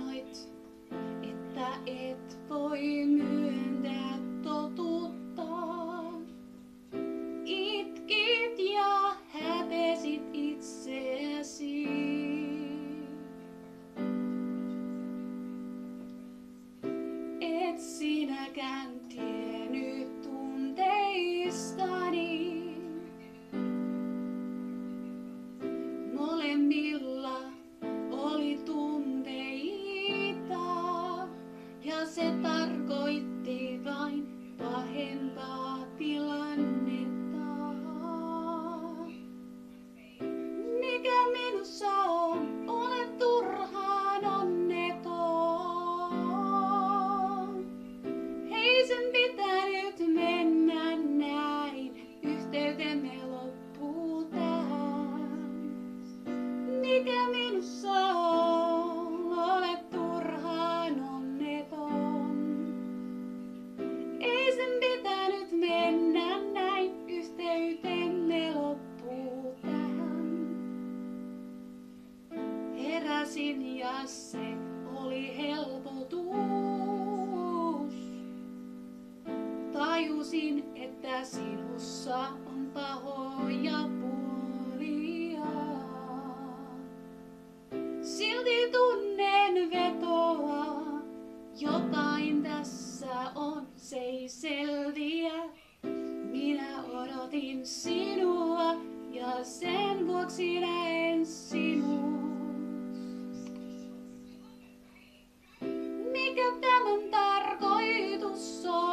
sanoit, että et voi myöntää totuutta. Itkit ja häpesit itseäsi. Et sinäkään tiennyt tunteistani. Molemmilla oli tunteita ja se tarkoitti vain pahempaa tilannetta. Mikä minussa on, olen turhaan onneton. Ei sen pitänyt mennä näin, yhteytemme loppuu tähän. Mikä minussa on, olet turhaan onneton. Ei sen pitänyt mennä näin, yhteytemme loppuu tähän. Heräsin ja se oli helpotus. Tajusin, että sinussa on pahoja puolia. Silti tunnen vetoa, jotain tässä on, se ei selviä. Minä odotin sinua ja sen vuoksi näen sinut. Mikä tämän tarkoitus on?